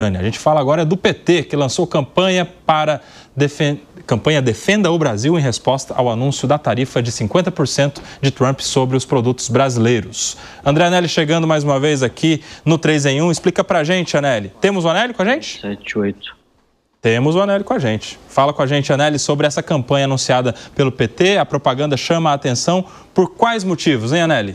A gente fala agora do PT, que lançou campanha Defenda o Brasil em resposta ao anúncio da tarifa de 50% de Trump sobre os produtos brasileiros. André Anelli chegando mais uma vez aqui no 3 em 1. Explica pra gente, Anelli. Temos o Anelli com a gente? 7-8. Temos o Anelli com a gente. Fala com a gente, Anelli, sobre essa campanha anunciada pelo PT. A propaganda chama a atenção por quais motivos, hein, Anelli?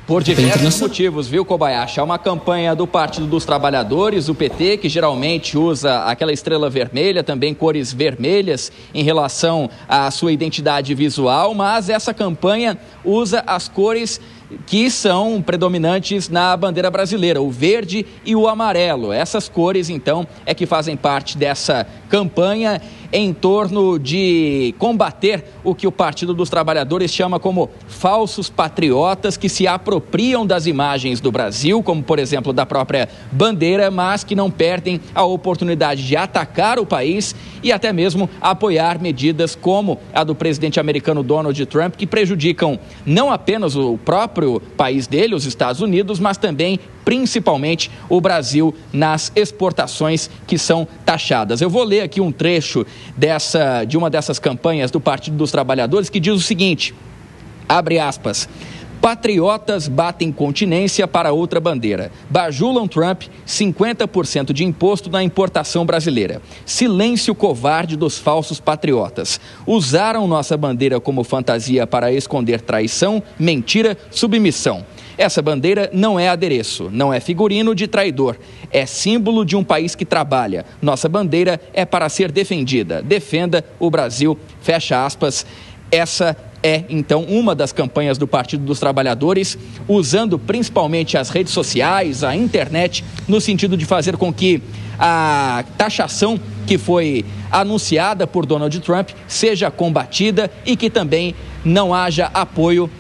Por diversos motivos, viu, Kobayashi? É uma campanha do Partido dos Trabalhadores, o PT, que geralmente usa aquela estrela vermelha, também cores vermelhas em relação à sua identidade visual, mas essa campanha usa as cores que são predominantes na bandeira brasileira, o verde e o amarelo. Essas cores, então, é que fazem parte dessa campanha em torno de combater o que o Partido dos Trabalhadores chama como falsos patriotas que se apropriam das imagens do Brasil, como, por exemplo, da própria bandeira, mas que não perdem a oportunidade de atacar o país e até mesmo apoiar medidas como a do presidente americano Donald Trump, que prejudicam não apenas o próprio país dele, os Estados Unidos, mas também, principalmente, o Brasil nas exportações que são taxadas. Eu vou ler aqui um trecho de uma dessas campanhas do Partido dos Trabalhadores que diz o seguinte, abre aspas: patriotas batem continência para outra bandeira. Bajulam Trump, 50% de imposto na importação brasileira. Silêncio covarde dos falsos patriotas. Usaram nossa bandeira como fantasia para esconder traição, mentira, submissão. Essa bandeira não é adereço, não é figurino de traidor. É símbolo de um país que trabalha. Nossa bandeira é para ser defendida. Defenda o Brasil. Fecha aspas. Essa é, então, uma das campanhas do Partido dos Trabalhadores, usando principalmente as redes sociais, a internet, no sentido de fazer com que a taxação que foi anunciada por Donald Trump seja combatida e que também não haja apoio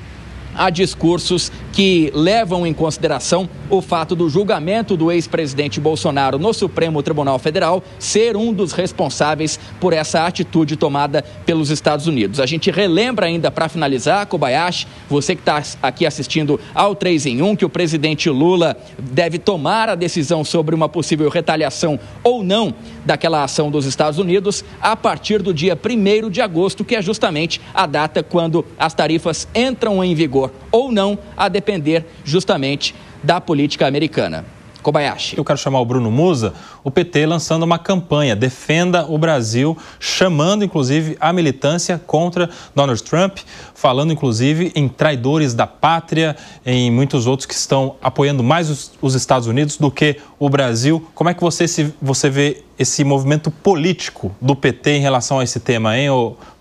a discursos que levam em consideração o fato do julgamento do ex-presidente Bolsonaro no Supremo Tribunal Federal ser um dos responsáveis por essa atitude tomada pelos Estados Unidos. A gente relembra ainda, para finalizar, Kobayashi, você que está aqui assistindo ao 3 em 1, que o presidente Lula deve tomar a decisão sobre uma possível retaliação ou não daquela ação dos Estados Unidos a partir do dia 1º de agosto, que é justamente a data quando as tarifas entram em vigor ou não, a depender justamente da política americana. Kobayashi. Eu quero chamar o Bruno Musa, o PT lançando uma campanha Defenda o Brasil, chamando inclusive a militância contra Donald Trump, falando inclusive em traidores da pátria, em muitos outros que estão apoiando mais os Estados Unidos do que o Brasil. Como é que você vê esse movimento político do PT em relação a esse tema, hein,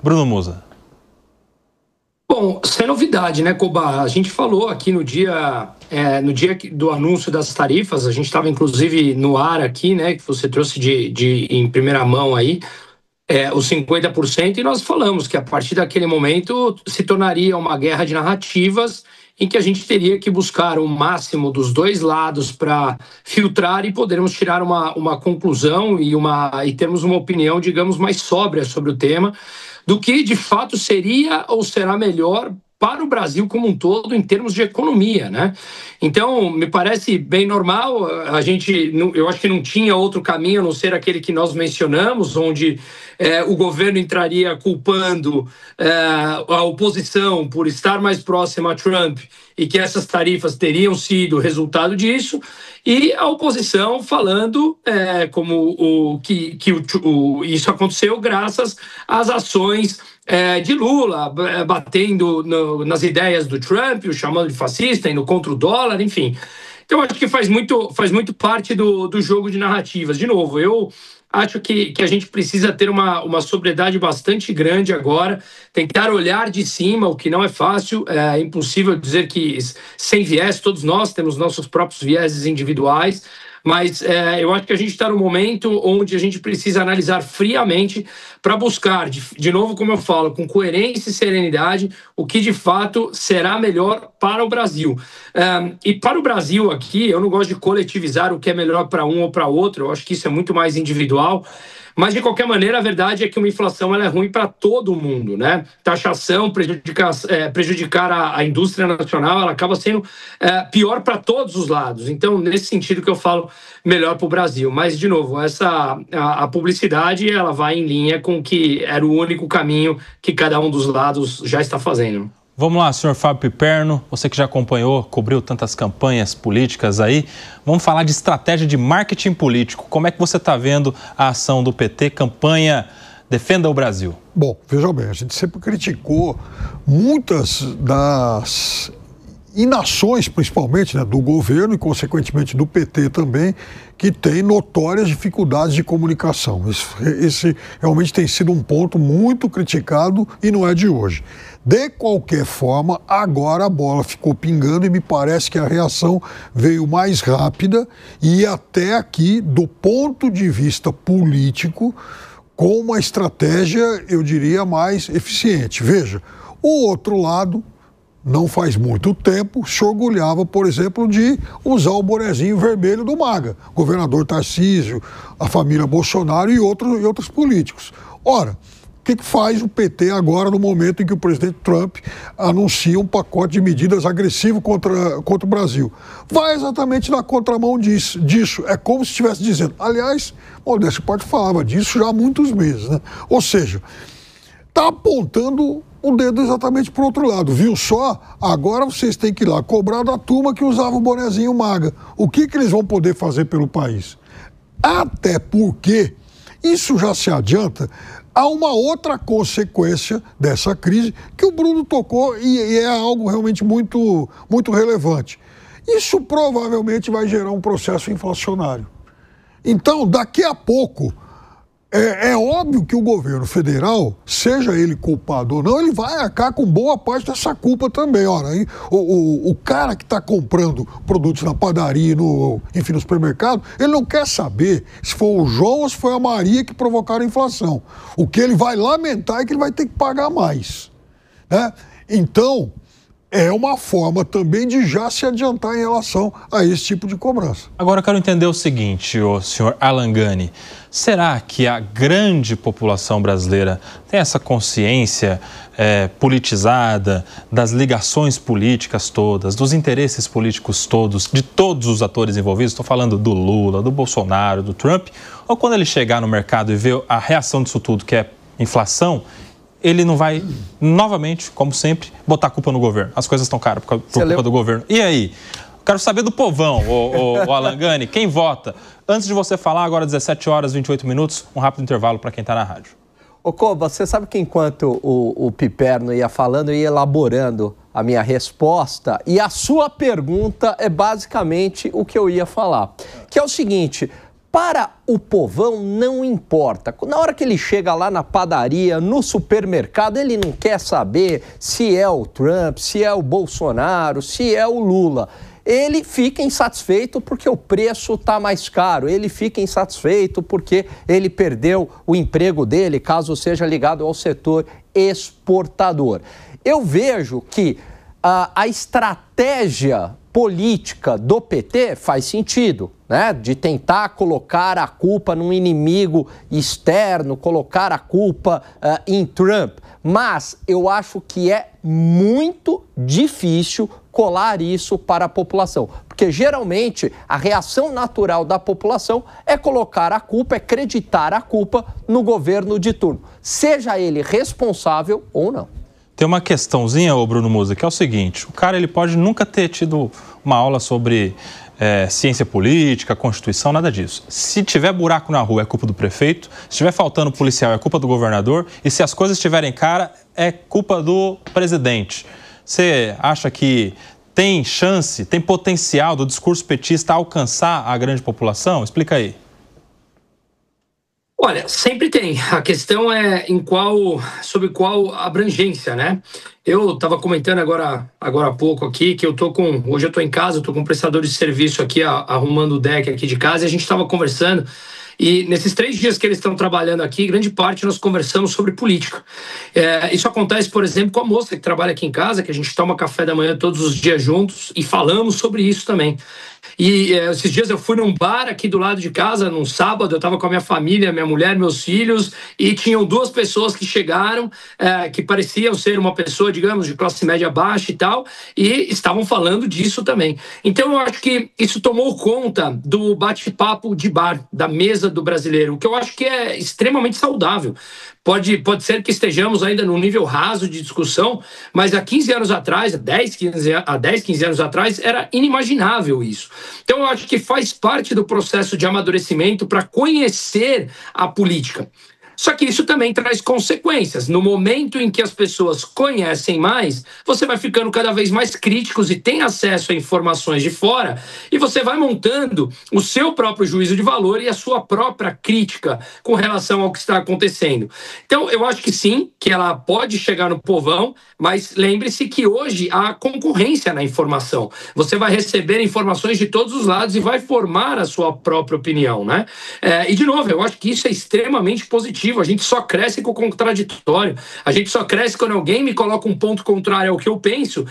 Bruno Musa? Bom, sem novidade, né, Koba? A gente falou aqui no dia do anúncio das tarifas, a gente estava inclusive no ar aqui, né, que você trouxe em primeira mão aí, os 50%, e nós falamos que a partir daquele momento se tornaria uma guerra de narrativas em que a gente teria que buscar o máximo dos dois lados para filtrar e podermos tirar uma conclusão e termos uma opinião, digamos, mais sóbria sobre o tema, do que de fato seria ou será melhor para o Brasil como um todo em termos de economia, né? Então, me parece bem normal, eu acho que não tinha outro caminho a não ser aquele que nós mencionamos, onde o governo entraria culpando a oposição por estar mais próxima a Trump e que essas tarifas teriam sido resultado disso, e a oposição falando que isso aconteceu graças às ações de Lula, batendo nas ideias do Trump, o chamando de fascista, indo contra o dólar, enfim. Então, acho que faz muito parte do jogo de narrativas. De novo, eu acho que a gente precisa ter uma sobriedade bastante grande agora, tentar olhar de cima, o que não é fácil, é impossível dizer que sem viés, todos nós temos nossos próprios vieses individuais, Mas eu acho que a gente está num momento onde a gente precisa analisar friamente para buscar, de novo, como eu falo, com coerência e serenidade, o que de fato será melhor para o Brasil. E para o Brasil aqui, eu não gosto de coletivizar o que é melhor para um ou para outro, eu acho que isso é muito mais individual. Mas, de qualquer maneira, a verdade é que uma inflação ela é ruim para todo mundo, né? Taxação, prejudicar a indústria nacional, ela acaba sendo pior para todos os lados. Então, nesse sentido que eu falo, melhor para o Brasil. Mas, de novo, a publicidade ela vai em linha com o que era o único caminho que cada um dos lados já está fazendo. Vamos lá, senhor Fábio Piperno, você que já acompanhou, cobriu tantas campanhas políticas aí, vamos falar de estratégia de marketing político. Como é que você está vendo a ação do PT, campanha Defenda o Brasil? Bom, veja bem, a gente sempre criticou muitas das inações, principalmente, né, do governo e, consequentemente, do PT também, que tem notórias dificuldades de comunicação. Esse realmente tem sido um ponto muito criticado e não é de hoje. De qualquer forma, agora a bola ficou pingando e me parece que a reação veio mais rápida e até aqui, do ponto de vista político, com uma estratégia, eu diria, mais eficiente. Veja, o outro lado, não faz muito tempo, se orgulhava, por exemplo, de usar o bonezinho vermelho do MAGA. Governador Tarcísio, a família Bolsonaro e outros políticos. Ora, o que faz o PT agora no momento em que o presidente Trump anuncia um pacote de medidas agressivo contra o Brasil? Vai exatamente na contramão disso. É como se estivesse dizendo, aliás, o Décio Parte falava disso já há muitos meses, né? Ou seja, está apontando o dedo exatamente para o outro lado. Viu só? Agora vocês têm que ir lá cobrar da turma que usava o bonezinho MAGA. O que eles vão poder fazer pelo país? Até porque isso já se adianta. Há uma outra consequência dessa crise que o Bruno tocou e é algo realmente muito, muito relevante. Isso provavelmente vai gerar um processo inflacionário. Então, daqui a pouco, é óbvio que o governo federal, seja ele culpado ou não, ele vai arcar com boa parte dessa culpa também. Ora, aí, o cara que está comprando produtos na padaria, no supermercado, ele não quer saber se foi o João ou se foi a Maria que provocaram a inflação. O que ele vai lamentar é que ele vai ter que pagar mais, né? Então, é uma forma também de já se adiantar em relação a esse tipo de cobrança. Agora eu quero entender o seguinte, o senhor Alan Gani, será que a grande população brasileira tem essa consciência politizada das ligações políticas todas, dos interesses políticos todos, de todos os atores envolvidos? Estou falando do Lula, do Bolsonaro, do Trump. Ou quando ele chegar no mercado e ver a reação disso tudo, que é inflação, ele não vai, novamente, como sempre, botar a culpa no governo. As coisas estão caras por culpa do governo. E aí? Quero saber do povão, o Alan Gani, quem vota? Antes de você falar, agora 17 horas e 28 minutos, um rápido intervalo para quem está na rádio. Ô, Koba, você sabe que enquanto o Piperno ia falando, eu ia elaborando a minha resposta e a sua pergunta é basicamente o que eu ia falar. Que é o seguinte... Para o povão não importa. Na hora que ele chega lá na padaria, no supermercado, ele não quer saber se é o Trump, se é o Bolsonaro, se é o Lula. Ele fica insatisfeito porque o preço está mais caro. Ele fica insatisfeito porque ele perdeu o emprego dele, caso seja ligado ao setor exportador. Eu vejo que a estratégia política do PT faz sentido, né? De tentar colocar a culpa num inimigo externo, colocar a culpa em Trump. Mas eu acho que é muito difícil colar isso para a população. Porque geralmente a reação natural da população é colocar a culpa, é acreditar a culpa no governo de turno, seja ele responsável ou não. Tem uma questãozinha, ô Bruno Musa, que é o seguinte, o cara ele pode nunca ter tido uma aula sobre ciência política, Constituição, nada disso. Se tiver buraco na rua é culpa do prefeito, se estiver faltando policial é culpa do governador e se as coisas estiverem caras é culpa do presidente. Você acha que tem chance, tem potencial do discurso petista alcançar a grande população? Explica aí. Olha, sempre tem. A questão é sobre qual abrangência, né? Eu estava comentando agora há pouco aqui que hoje eu estou em casa, eu estou com um prestador de serviço aqui arrumando o deck aqui de casa, e a gente estava conversando. E nesses 3 dias que eles estão trabalhando aqui, grande parte nós conversamos sobre política. Isso acontece, por exemplo, com a moça que trabalha aqui em casa, que a gente toma café da manhã todos os dias juntos e falamos sobre isso também. E esses dias eu fui num bar aqui do lado de casa, num sábado, eu estava com a minha família, minha mulher, meus filhos, e tinham 2 pessoas que chegaram, que pareciam ser uma pessoa, digamos, de classe média baixa e tal, e estavam falando disso também. Então eu acho que isso tomou conta do bate-papo de bar, da mesa do brasileiro, o que eu acho que é extremamente saudável. Pode ser que estejamos ainda num nível raso de discussão, mas há 15 anos atrás, há 10, 15 anos atrás, era inimaginável isso. Então, eu acho que faz parte do processo de amadurecimento para conhecer a política. Só que isso também traz consequências. No momento em que as pessoas conhecem mais, você vai ficando cada vez mais críticos e tem acesso a informações de fora, e você vai montando o seu próprio juízo de valor e a sua própria crítica com relação ao que está acontecendo. Então, eu acho que sim, que ela pode chegar no povão, mas lembre-se que hoje há concorrência na informação. Você vai receber informações de todos os lados e vai formar a sua própria opinião, né? E, de novo, eu acho que isso é extremamente positivo. A gente só cresce com o contraditório. A gente só cresce quando alguém me coloca um ponto contrário ao que eu penso,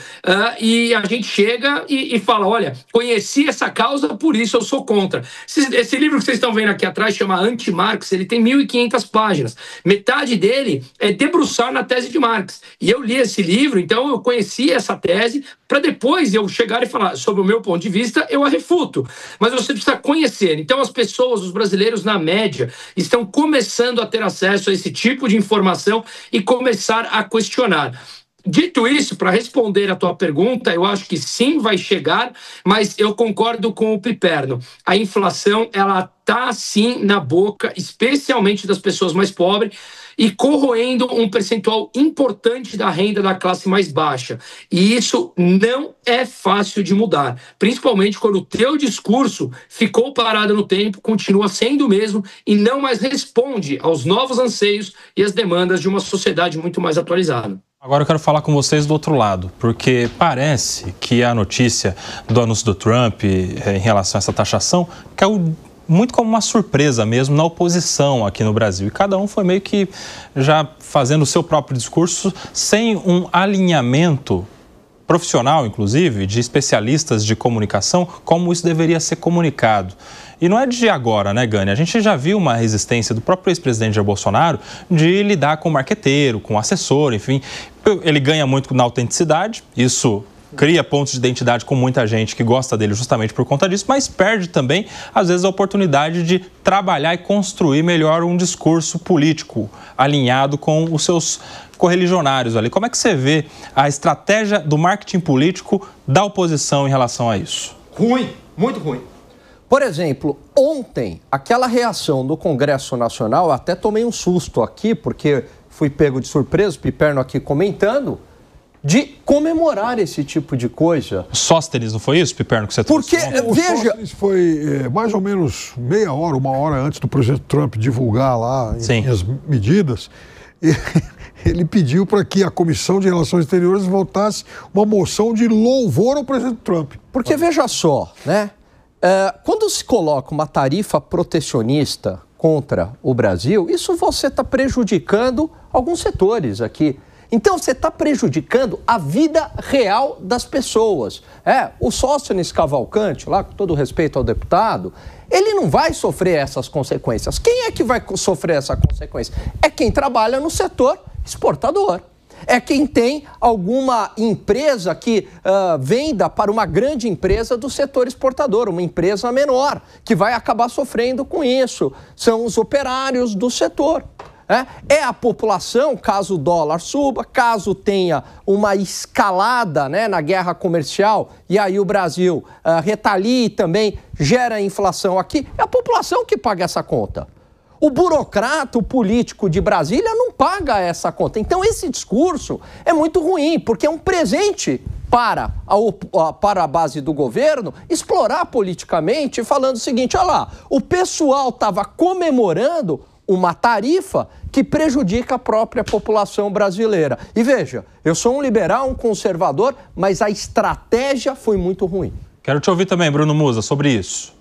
e a gente chega e fala, olha, conheci essa causa, por isso eu sou contra. Esse livro que vocês estão vendo aqui atrás chama Anti-Marx, ele tem 1.500 páginas. Metade dele é debruçar na tese de Marx. E eu li esse livro, então eu conheci essa tese, para depois eu chegar e falar, sobre o meu ponto de vista, eu a refuto. Mas você precisa conhecer. Então as pessoas, os brasileiros, na média, estão começando a ter acesso a esse tipo de informação e começar a questionar. Dito isso, para responder a tua pergunta, eu acho que sim, vai chegar, mas eu concordo com o Piperno. A inflação, ela está sim na boca, especialmente das pessoas mais pobres, e corroendo um percentual importante da renda da classe mais baixa. E isso não é fácil de mudar, principalmente quando o teu discurso ficou parado no tempo, continua sendo o mesmo e não mais responde aos novos anseios e às demandas de uma sociedade muito mais atualizada. Agora eu quero falar com vocês do outro lado, porque parece que a notícia do anúncio do Trump em relação a essa taxação caiu muito como uma surpresa mesmo na oposição aqui no Brasil. E cada um foi meio que já fazendo o seu próprio discurso sem um alinhamento profissional, inclusive, de especialistas de comunicação, como isso deveria ser comunicado. E não é de agora, né, Gani? A gente já viu uma resistência do próprio ex-presidente Jair Bolsonaro de lidar com marqueteiro, com assessor, enfim. Ele ganha muito na autenticidade, isso cria pontos de identidade com muita gente que gosta dele justamente por conta disso, mas perde também, às vezes, a oportunidade de trabalhar e construir melhor um discurso político alinhado com os seus correligionários ali. Como é que você vê a estratégia do marketing político da oposição em relação a isso? Ruim, muito ruim. Por exemplo, ontem, aquela reação do Congresso Nacional, eu até tomei um susto aqui, porque fui pego de surpresa, o Piperno aqui comentando, de comemorar esse tipo de coisa. Sóstenes, não foi isso, Piperno, que você trouxe? Porque, veja... Sóstenes foi mais ou menos meia hora, uma hora antes do presidente Trump divulgar lá as medidas, ele pediu para que a Comissão de Relações Exteriores votasse uma moção de louvor ao presidente Trump. Porque, veja só, né? Quando se coloca uma tarifa protecionista contra o Brasil, isso você está prejudicando alguns setores aqui. Então, você está prejudicando a vida real das pessoas. O Sóstenes Cavalcante, lá com todo respeito ao deputado, ele não vai sofrer essas consequências. Quem é que vai sofrer essa consequência? É quem trabalha no setor exportador. É quem tem alguma empresa que venda para uma grande empresa do setor exportador, uma empresa menor, que vai acabar sofrendo com isso. São os operários do setor. É a população, caso o dólar suba, caso tenha uma escalada, né, na guerra comercial e aí o Brasil retalie e também gera inflação aqui, é a população que paga essa conta. O burocrata, o político de Brasília não paga essa conta. Então esse discurso é muito ruim, porque é um presente para a base do governo explorar politicamente, falando o seguinte, olha lá, o pessoal estava comemorando uma tarifa que prejudica a própria população brasileira. E veja, eu sou um liberal, um conservador, mas a estratégia foi muito ruim. Quero te ouvir também, Bruno Musa, sobre isso.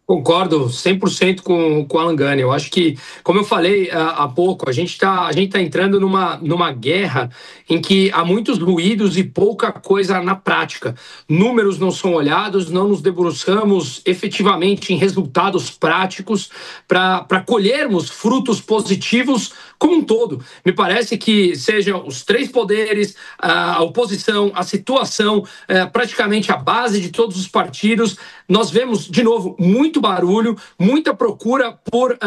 Concordo 100% com o Alan Gani. Eu acho que, como eu falei há pouco, a gente tá entrando numa guerra em que há muitos ruídos e pouca coisa na prática. Números não são olhados, não nos debruçamos efetivamente em resultados práticos para colhermos frutos positivos como um todo. Me parece que sejam os três poderes, a oposição, a situação, praticamente a base de todos os partidos. Nós vemos, de novo, muito barulho, muita procura por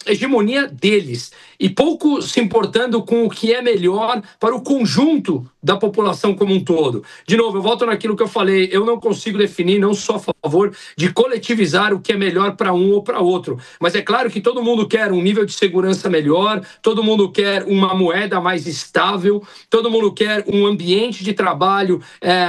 hegemonia deles e pouco se importando com o que é melhor para o conjunto da população como um todo. De novo, eu volto naquilo que eu falei, eu não consigo definir, não sou a favor de coletivizar o que é melhor para um ou para outro, mas é claro que todo mundo quer um nível de segurança melhor, todo mundo quer uma moeda mais estável, todo mundo quer um ambiente de trabalho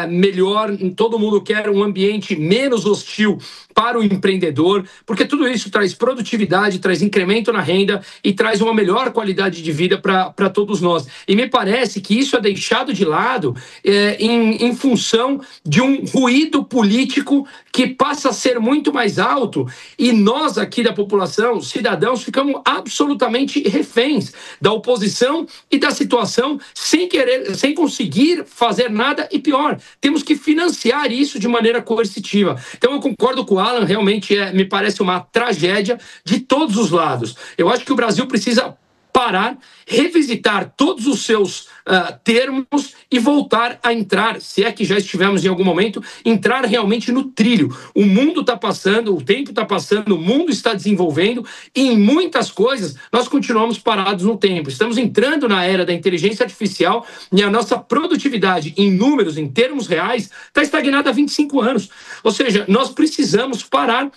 melhor, todo mundo quer um ambiente menos hostil para o empreendedor, porque tudo isso traz produtividade, traz incremento na renda e traz uma melhor qualidade de vida para todos nós. E me parece que isso é deixado de lado em função de um ruído político que passa a ser muito mais alto e nós aqui da população, cidadãos, ficamos absolutamente reféns da oposição e da situação sem conseguir fazer nada e pior, temos que financiar isso de maneira coercitiva. Então eu concordo com o Alan, realmente me parece uma tragédia de todos os lados. Eu acho que o Brasil precisa parar, revisitar todos os seus termos e voltar a entrar, se é que já estivemos em algum momento, entrar realmente no trilho. O mundo está passando, o tempo está passando, o mundo está desenvolvendo e em muitas coisas nós continuamos parados no tempo. Estamos entrando na era da inteligência artificial e a nossa produtividade em números, em termos reais, está estagnada há 25 anos. Ou seja, nós precisamos parar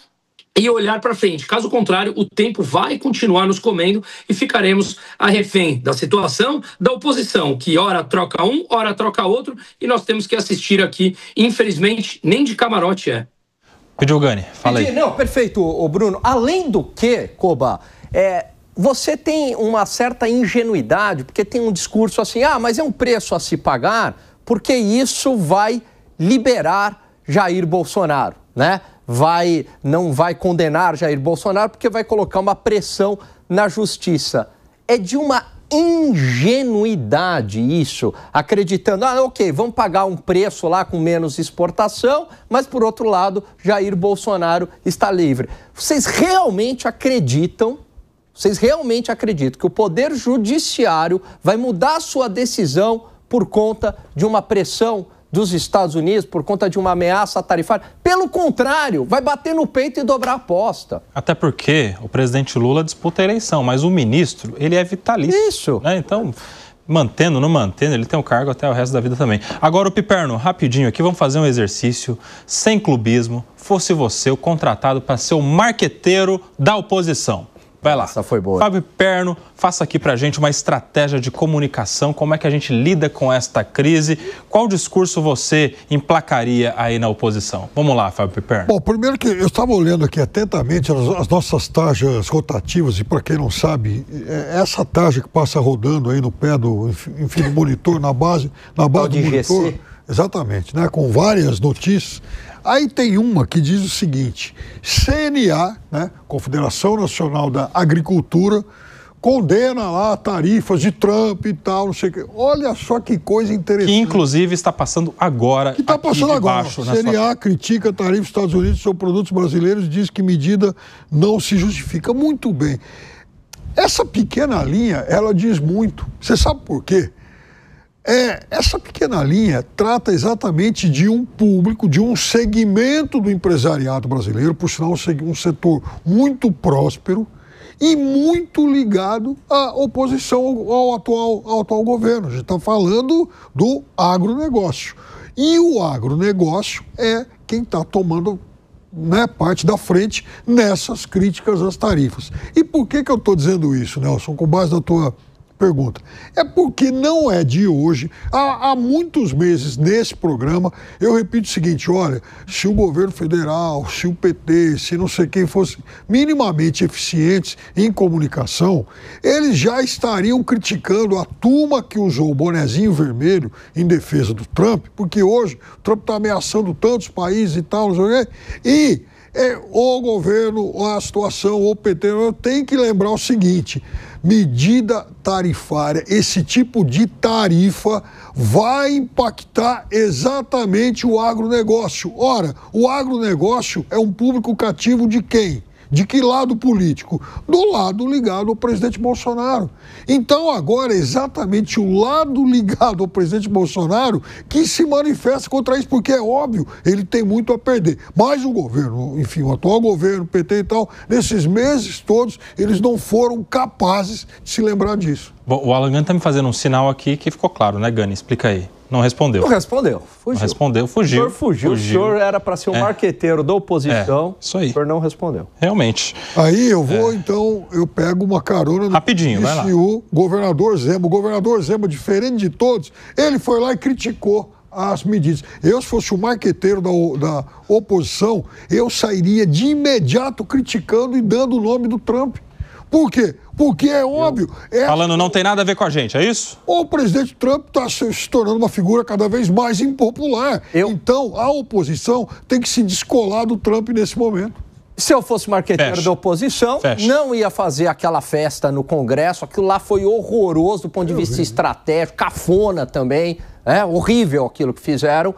e olhar para frente. Caso contrário, o tempo vai continuar nos comendo e ficaremos a refém da situação da oposição, que ora troca um, ora troca outro, e nós temos que assistir aqui, infelizmente, nem de camarote é. Pediu o Gani, fala aí. Não, perfeito, Bruno. Além do que, Koba, você tem uma certa ingenuidade, porque tem um discurso assim, mas é um preço a se pagar, porque isso vai liberar Jair Bolsonaro, né? Não vai condenar Jair Bolsonaro porque vai colocar uma pressão na justiça. É de uma ingenuidade isso, acreditando, ok, vamos pagar um preço lá com menos exportação, mas por outro lado, Jair Bolsonaro está livre. Vocês realmente acreditam que o Poder Judiciário vai mudar a sua decisão por conta de uma pressão dos Estados Unidos, por conta de uma ameaça tarifária? Pelo contrário, vai bater no peito e dobrar a aposta. Até porque o presidente Lula disputa a eleição, mas o ministro, ele é vitalício. Isso. Né? Então, mantendo, não mantendo, ele tem o cargo até o resto da vida também. Agora, o Piperno, rapidinho aqui, vamos fazer um exercício sem clubismo. Fosse você o contratado para ser o marqueteiro da oposição. Vai lá. Essa foi boa. Fábio Piperno, faça aqui pra gente uma estratégia de comunicação, como é que a gente lida com esta crise, qual discurso você emplacaria aí na oposição? Vamos lá, Fábio Piperno. Bom, primeiro que eu estava olhando aqui atentamente as nossas tarjas rotativas e para quem não sabe, essa tarja que passa rodando aí no pé do monitor, na base do monitor. GC. Exatamente, né, com várias notícias. Aí tem uma que diz o seguinte: CNA, né, Confederação Nacional da Agricultura, condena lá tarifas de Trump e tal, não sei o quê. Olha só que coisa interessante. Que inclusive está passando agora. Que está passando agora. CNA critica tarifas dos Estados Unidos sobre produtos brasileiros e diz que medida não se justifica. Muito bem. Essa pequena linha, ela diz muito. Você sabe por quê? Essa pequena linha trata exatamente de um público, de um segmento do empresariado brasileiro, por sinal um setor muito próspero e muito ligado à oposição ao atual governo. A gente está falando do agronegócio. E o agronegócio é quem está tomando, né, parte da frente nessas críticas às tarifas. E por que eu estou dizendo isso, Nelson, com base na tua pergunta. É porque não é de hoje. Há muitos meses nesse programa, eu repito o seguinte, olha, se o governo federal, se o PT, se não sei quem fosse minimamente eficientes em comunicação, eles já estariam criticando a turma que usou o bonezinho vermelho em defesa do Trump, porque hoje o Trump está ameaçando tantos países e tal, não sei o quê, e o governo, a situação, o PT, tem que lembrar o seguinte, medida tarifária, esse tipo de tarifa vai impactar exatamente o agronegócio. Ora, o agronegócio é um público cativo de quem? De que lado político? Do lado ligado ao presidente Bolsonaro. Então agora é exatamente o lado ligado ao presidente Bolsonaro que se manifesta contra isso, porque é óbvio, ele tem muito a perder. Mas o governo, enfim, o atual governo, o PT e tal, nesses meses todos, eles não foram capazes de se lembrar disso. Bom, o Alan Gani está me fazendo um sinal aqui que ficou claro, né, Gani? Explica aí. Não respondeu. Não respondeu. Fugiu. Não respondeu, fugiu. O senhor fugiu. O senhor era para ser um marqueteiro da oposição. Isso aí. O senhor não respondeu. Realmente. Aí eu vou, então, eu pego uma carona no rapidinho, vai lá. O governador Zema. O governador Zema, diferente de todos, ele foi lá e criticou as medidas. Eu, se fosse o marqueteiro da oposição, eu sairia de imediato criticando e dando o nome do Trump. Por quê? Porque é óbvio... Falando não tem nada a ver com a gente, é isso? O presidente Trump está se tornando uma figura cada vez mais impopular. Então, a oposição tem que se descolar do Trump nesse momento. Se eu fosse marqueteiro da oposição, não ia fazer aquela festa no Congresso. Aquilo lá foi horroroso do ponto de vista estratégico, cafona também. Horrível aquilo que fizeram.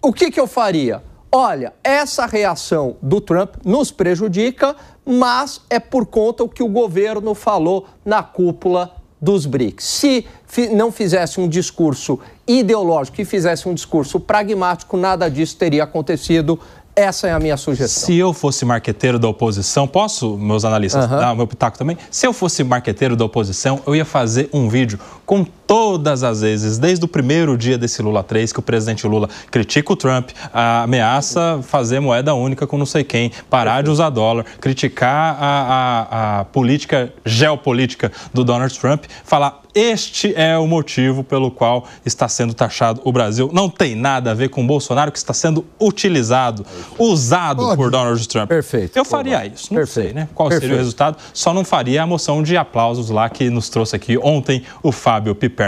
O que eu faria? Olha, essa reação do Trump nos prejudica, mas é por conta do que o governo falou na cúpula dos BRICS. Se não fizesse um discurso ideológico e fizesse um discurso pragmático, nada disso teria acontecido. Essa é a minha sugestão. Se eu fosse marqueteiro da oposição, posso, meus analistas, dar o meu pitaco também? Se eu fosse marqueteiro da oposição, eu ia fazer um vídeo com todas as vezes, desde o primeiro dia desse Lula 3, que o presidente Lula critica o Trump, ameaça fazer moeda única com não sei quem, parar de usar dólar, criticar a política geopolítica do Donald Trump, falar: este é o motivo pelo qual está sendo taxado o Brasil. Não tem nada a ver com o Bolsonaro, que está sendo utilizado, usado por Donald Trump. Perfeito. Eu faria isso, não sei, né? Qual seria o resultado? Só não faria a moção de aplausos lá que nos trouxe aqui ontem o Fábio Piperno.